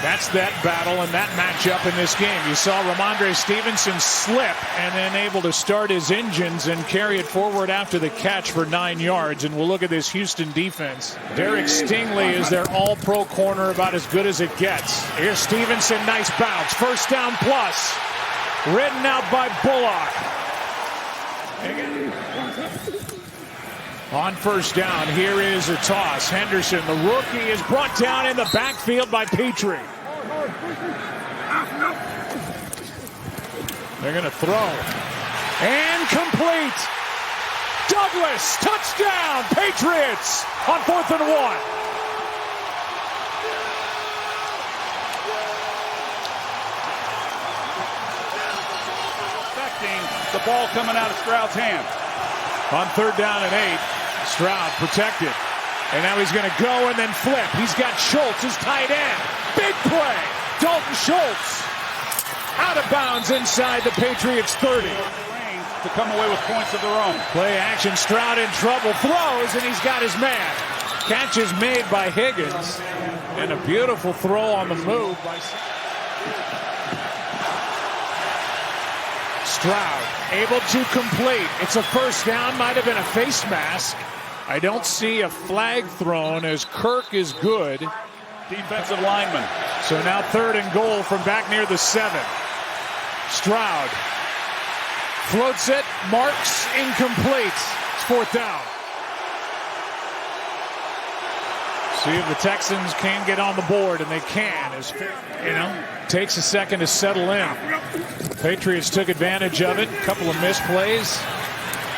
That's that battle and that matchup in this game. You saw Ramondre Stevenson slip and then able to start his engines and carry it forward after the catch for 9 yards. And we'll look at this Houston defense. Derek Stingley is their all-pro corner, about as good as it gets. Here's Stevenson, nice bounce. First down plus. Ridden out by Bullock. On first down, here is a toss. Henderson, the rookie, is brought down in the backfield by Petrie. They're going to throw. And complete. Douglas, touchdown, Patriots on 4th and 1. The ball coming out of Stroud's hand. On 3rd down and 8, Stroud protected. And now he's going to go and then flip. He's got Schultz, his tight end. Big play. Dalton Schultz out of bounds inside the Patriots 30. To come away with points of their own. Play action, Stroud in trouble, throws, and he's got his man. Catch is made by Higgins. And a beautiful throw on the move by Stroud, able to complete. It's a first down, might have been a face mask. I don't see a flag thrown as Kirk is good. Defensive lineman. So now 3rd and goal from back near the 7. Stroud floats it, marks, incomplete. It's 4th down. See if the Texans can get on the board, and they can. As takes a second to settle in. Patriots took advantage of it. A couple of misplays,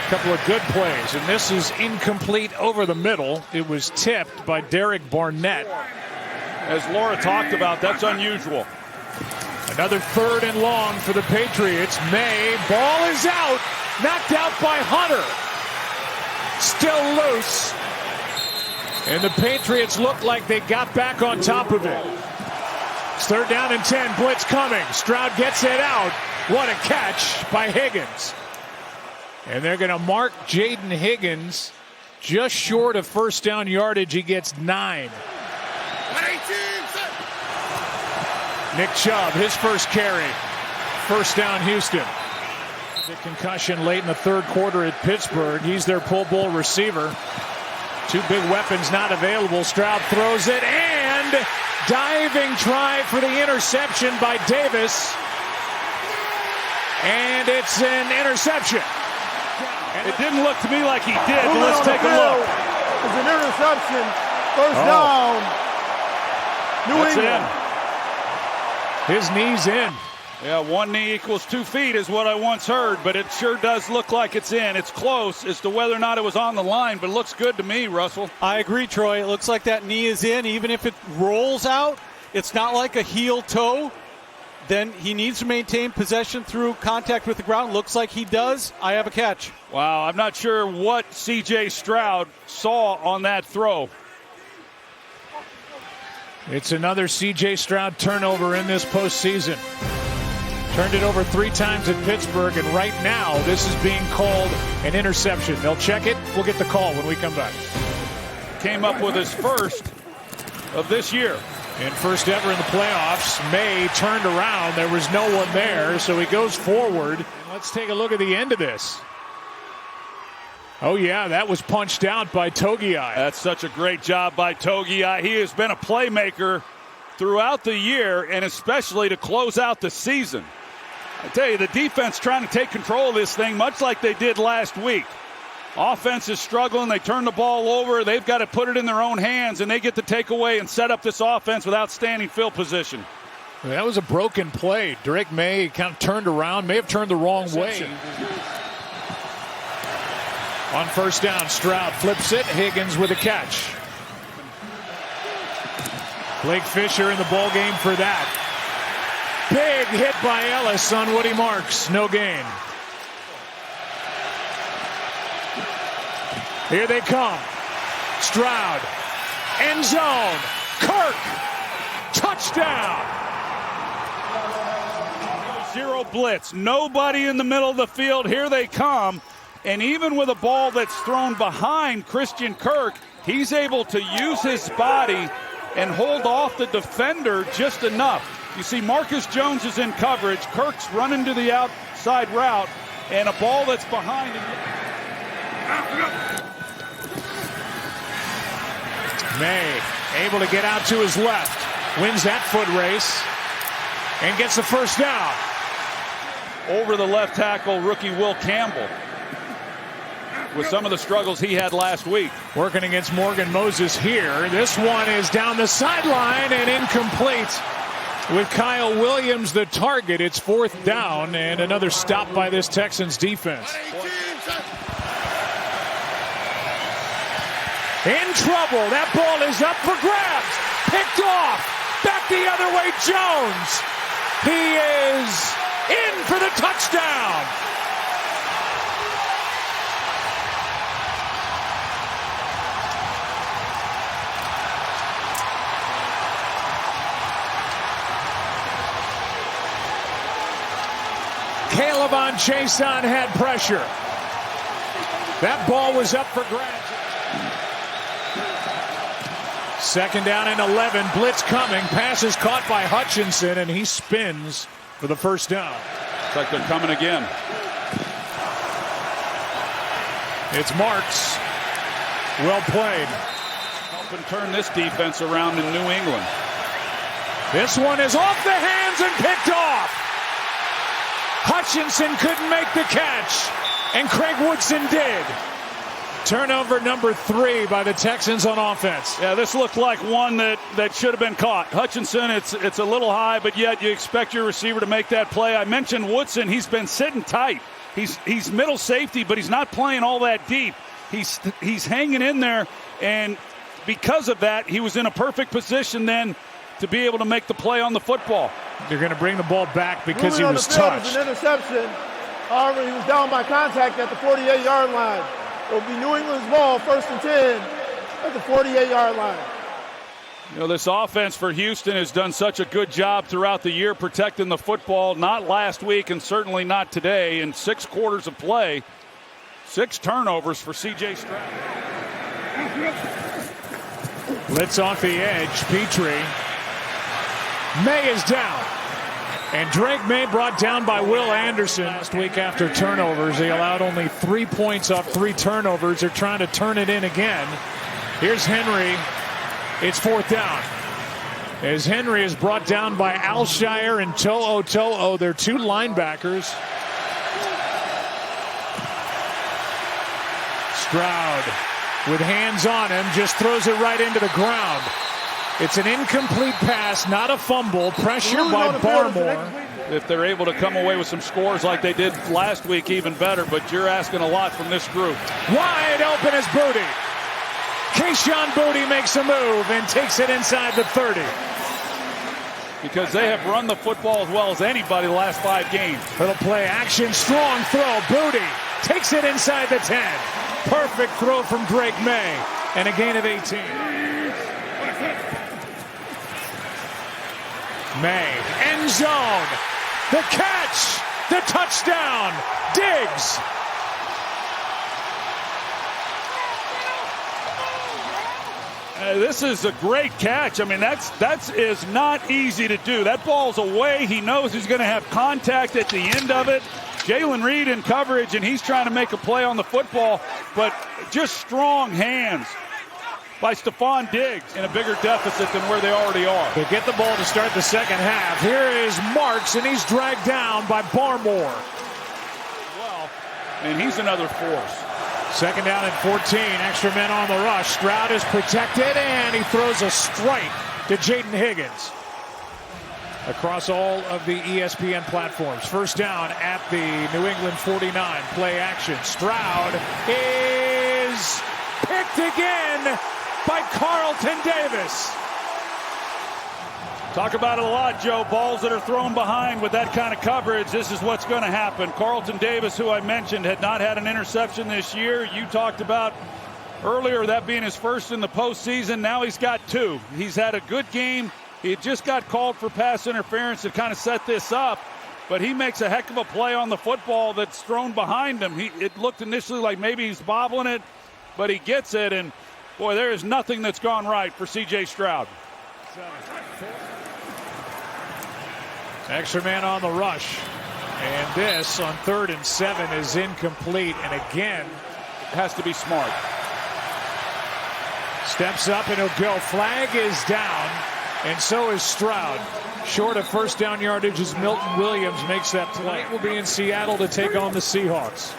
a couple of good plays, and this is incomplete over the middle. It was tipped by Derek Barnett. As Laura talked about, that's unusual. Another 3rd and long for the Patriots. May, ball is out, knocked out by Hunter. Still loose. And the Patriots look like they got back on top of it. It's 3rd down and 10, blitz coming. Stroud gets it out. What a catch by Higgins. And they're going to mark Jaden Higgins just short of first down yardage. He gets 9. Nick Chubb, his first carry. First down, Houston. The concussion late in the 3rd quarter at Pittsburgh. He's their Pro Bowl receiver. 2 big weapons not available. Stroud throws it, and diving try for the interception by Davis. And it's an interception. It didn't look to me like he did, but let's take a look. It's an interception. First down. New England. His knee's in. Yeah, 1 knee equals 2 feet is what I once heard, but it sure does look like it's in. It's close as to whether or not it was on the line, but it looks good to me, Russell. I agree, Troy. It looks like that knee is in. Even if it rolls out, it's not like a heel toe. Then he needs to maintain possession through contact with the ground. Looks like he does. I have a catch. Wow, I'm not sure what C.J. Stroud saw on that throw. It's another C.J. Stroud turnover in this postseason. Turned it over 3 times at Pittsburgh, and right now this is being called an interception. They'll check it. We'll get the call when we come back. Came up with his first of this year. And first ever in the playoffs. May turned around. There was no one there, so he goes forward. And let's take a look at the end of this. Oh, yeah, that was punched out by Togiai. That's such a great job by Togiai. He has been a playmaker throughout the year, and especially to close out the season. I tell you, the defense trying to take control of this thing, much like they did last week. Offense is struggling. They turn the ball over. They've got to put it in their own hands, and they get to take away and set up this offense with outstanding field position. That was a broken play. Drake May kind of turned around, may have turned the wrong way. On first down, Stroud flips it. Higgins with a catch. Blake Fisher in the ball game for that. Big hit by Ellis on what he marks. No gain. Here they come. Stroud. End zone. Kirk. Touchdown. Zero blitz. Nobody in the middle of the field. Here they come. And even with a ball that's thrown behind Christian Kirk, he's able to use his body and hold off the defender just enough. You see Marcus Jones is in coverage. Kirk's running to the outside route, and a ball that's behind him. May able to get out to his left. Wins that foot race and gets the first down. Over the left tackle, rookie Will Campbell, with some of the struggles he had last week. Working against Morgan Moses here. This one is down the sideline and incomplete. With Kyle Williams the target, it's fourth down and another stop by this Texans defense. In trouble. That ball is up for grabs. Picked off. Back the other way, Jones. He is in for the touchdown. Caleb on Chason had pressure. That ball was up for grabs. Second down and 11. Blitz coming. Pass is caught by Hutchinson, and he spins for the first down. It's like they're coming again. It's Marks. Well played. Helping turn this defense around in New England. This one is off the hands and picked off. Hutchinson couldn't make the catch, and Craig Woodson did. Turnover number 3 by the Texans on offense. Yeah, this looked like one that should have been caught. Hutchinson, it's a little high, but yet you expect your receiver to make that play. I mentioned Woodson. He's been sitting tight. He's middle safety, but he's not playing all that deep. He's hanging in there, and because of that, he was in a perfect position then to be able to make the play on the football. They're going to bring the ball back because he Moving was on the field touched. is an interception. However, he was down by contact at the 48-yard line. It will be New England's ball, 1st and 10 at the 48-yard line. You know, this offense for Houston has done such a good job throughout the year protecting the football. Not last week and certainly not today. In 6 quarters of play, 6 turnovers for C.J. Stroud. Blitz off the edge. Petrie. May is down. And Drake May brought down by Will Anderson last week after turnovers. They allowed only 3 points off 3 turnovers. They're trying to turn it in again. Here's Henry. It's 4th down. As Henry is brought down by Alshire and To'o. They're 2 linebackers. Stroud with hands on him just throws it right into the ground. It's an incomplete pass, not a fumble. Pressure by Barmore. If they're able to come away with some scores like they did last week, even better. But you're asking a lot from this group. Wide open is Booty. Keyshawn Booty makes a move and takes it inside the 30. Because they have run the football as well as anybody the last 5 games. Little play action, strong throw. Booty takes it inside the 10. Perfect throw from Drake May and a gain of 18. May, end zone, the catch, the touchdown, Diggs. This is a great catch. I mean, that is not easy to do. That ball's away. He knows he's going to have contact at the end of it. Jalen Reed in coverage, and he's trying to make a play on the football, but just strong hands by Stephon Diggs in a bigger deficit than where they already are. They get the ball to start the second half. Here is Marks, and he's dragged down by Barmore. Well, and he's another force. Second down and 14. Extra men on the rush. Stroud is protected, and he throws a strike to Jaden Higgins. Across all of the ESPN platforms. First down at the New England 49. Play action. Stroud is picked again by Carlton Davis. Talk about it a lot, Joe. Balls that are thrown behind with that kind of coverage, this is what's going to happen. Carlton Davis, who I mentioned, had not had an interception this year. You talked about earlier that being his first in the postseason. Now he's got 2. He's had a good game. He just got called for pass interference to kind of set this up, but he makes a heck of a play on the football that's thrown behind him. It looked initially like maybe he's bobbling it, but he gets it, and boy, there is nothing that's gone right for C.J. Stroud. Extra man on the rush. And this on 3rd and 7 is incomplete. And again, Has to be smart. steps up and he'll go. Flag is down. And so is Stroud. Short of first down yardage as Milton Williams makes that play. Will be in Seattle to take on the Seahawks.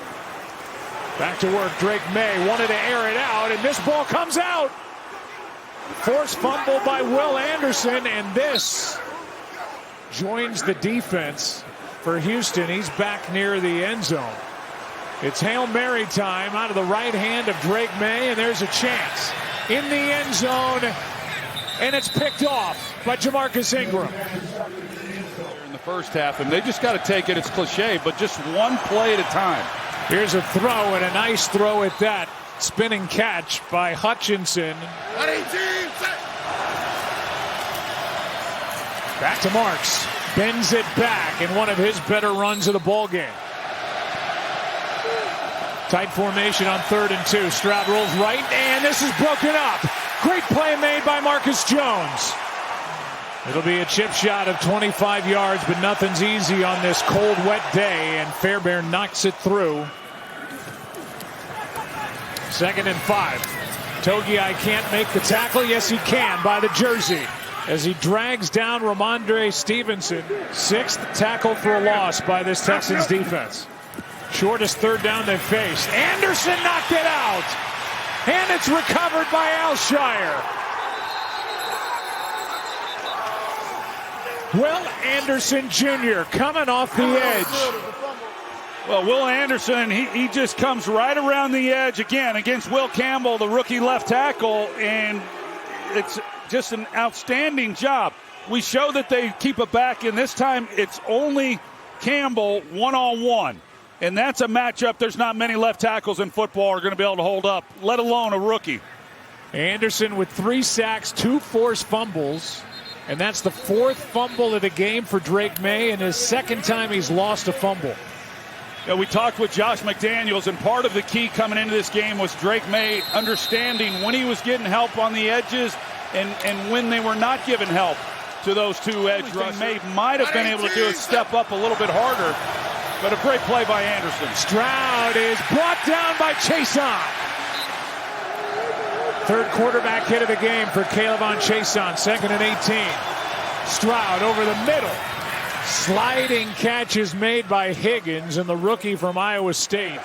Back to work. Drake May wanted to air it out, and this ball comes out. Forced fumble by Will Anderson, and this joins the defense for Houston. He's back near the end zone. It's Hail Mary time out of the right hand of Drake May, and there's a chance in the end zone, and it's picked off by Jamarcus Ingram. In the first half, and they just got to take it. It's cliche, but just one play at a time. Here's a throw, and a nice throw at that. Spinning catch by Hutchinson. Back to Marks. Bends it back in one of his better runs of the ball game. Tight formation on 3rd and 2. Stroud rolls right, and this is broken up. Great play made by Marcus Jones. It'll be a chip shot of 25 yards, but nothing's easy on this cold, wet day, and Fairbairn knocks it through. 2nd and 5. Togiai can't make the tackle. Yes, he can by the jersey as he drags down Ramondre Stevenson. 6th tackle for a loss by this Texans defense. Shortest 3rd down they've faced. Anderson knocked it out, and it's recovered by Alshire. Will Anderson Jr. coming off the edge. Well, Will Anderson, he just comes right around the edge again against Will Campbell, the rookie left tackle, and it's just an outstanding job. We show that they keep it back, and this time it's only Campbell one-on-one. And that's a matchup there's not many left tackles in football are going to be able to hold up, let alone a rookie. Anderson with 3 sacks, 2 forced fumbles. And that's the 4th fumble of the game for Drake May, and his 2nd time he's lost a fumble. Yeah, we talked with Josh McDaniels, and part of the key coming into this game was Drake May understanding when he was getting help on the edges and when they were not giving help to those 2 edge rushers. May might have been able to do it, step up a little bit harder, but a great play by Anderson. Stroud is brought down by Chason. 3rd quarterback hit of the game for Caleb Chason. 2nd and 18. Stroud over the middle. Sliding catch is made by Higgins and the rookie from Iowa State.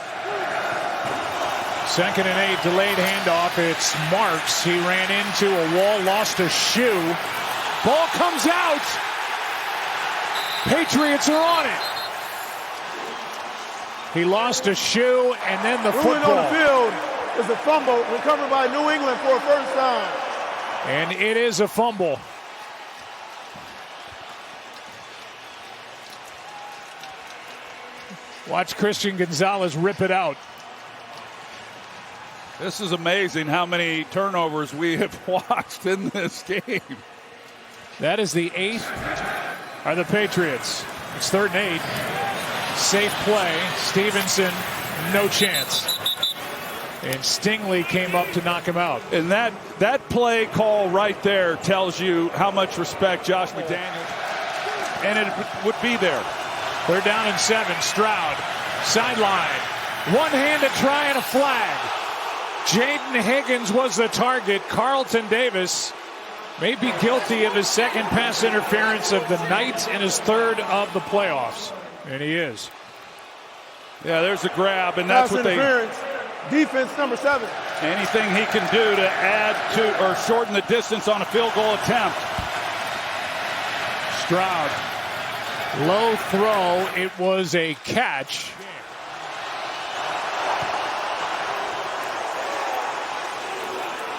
2nd and 8, delayed handoff. It's Marks. He ran into a wall, lost a shoe. Ball comes out. Patriots are on it. He lost a shoe, and then the football. On the field is a fumble recovered by New England for a 1st down. And it is a fumble. Watch Christian Gonzalez rip it out. This is amazing how many turnovers we have watched in this game. That is the 8th are the Patriots. It's 3rd and 8. Safe play. Stevenson, no chance. And Stingley came up to knock him out. And that play call right there tells you how much respect Josh McDaniels, and it would be there. 3rd down and 7. Stroud, sideline. One handed try and a flag. Jaden Higgins was the target. Carlton Davis may be guilty of his 2nd pass interference of the night and his 3rd of the playoffs. And he is. Yeah, there's a grab, and that's pass what interference. Defense number 7. Anything he can do to add to or shorten the distance on a field goal attempt. Stroud. Low throw. It was a catch.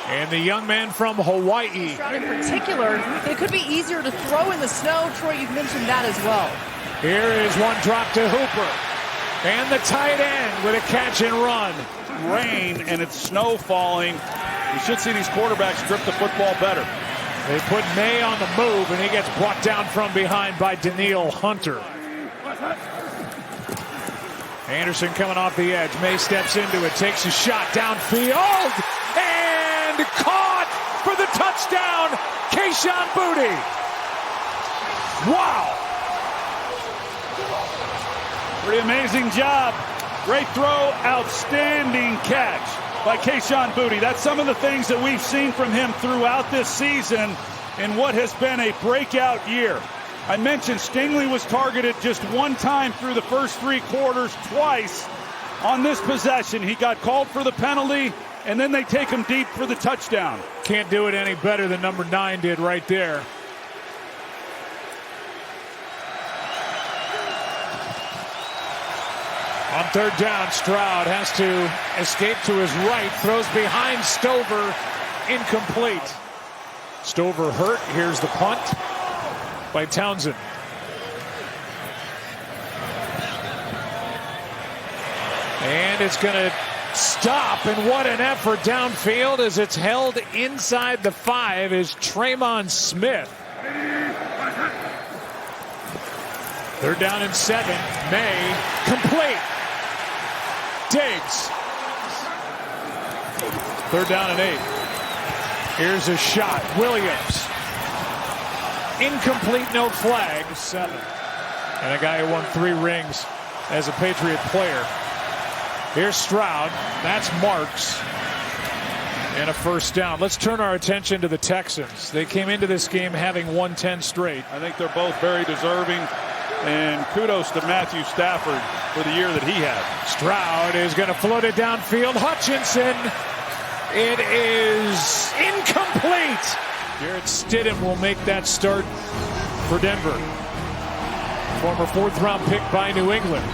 And the young man from Hawaii. Stroud in particular, it could be easier to throw in the snow. Troy, you've mentioned that as well. Here is one drop to Hooper. And the tight end with a catch and run. Rain, and it's snow falling. We should see these quarterbacks grip the football better. They put May on the move, and he gets brought down from behind by Daniil Hunter. Anderson coming off the edge. May steps into it, takes a shot downfield, and caught for the touchdown. Kayshon Boutte. Wow. Pretty amazing job. Great throw, outstanding catch by Kayshon Boutte. That's some of the things that we've seen from him throughout this season in what has been a breakout year. I mentioned Stingley was targeted just one time through the first 3 quarters, twice on this possession. He got called for the penalty, and then they take him deep for the touchdown. Can't do it any better than number 9 did right there. On 3rd down, Stroud has to escape to his right, throws behind Stover, incomplete. Stover hurt. Here's the punt by Townsend. And it's going to stop, and what an effort downfield as it's held inside the 5 is Tremon Smith. 3rd down and 7. May complete. Diggs. 3rd down and 8. Here's a shot. Williams. Incomplete, no flag. 7. And a guy who won 3 rings as a Patriot player. Here's Stroud. That's Marks. And a 1st down. Let's turn our attention to the Texans. They came into this game having won 10 straight. I think they're both very deserving. And kudos to Matthew Stafford for the year that he had. Stroud is going to float it downfield. Hutchinson. It is incomplete. Garrett Stidham will make that start for Denver. Former 4th round pick by New England.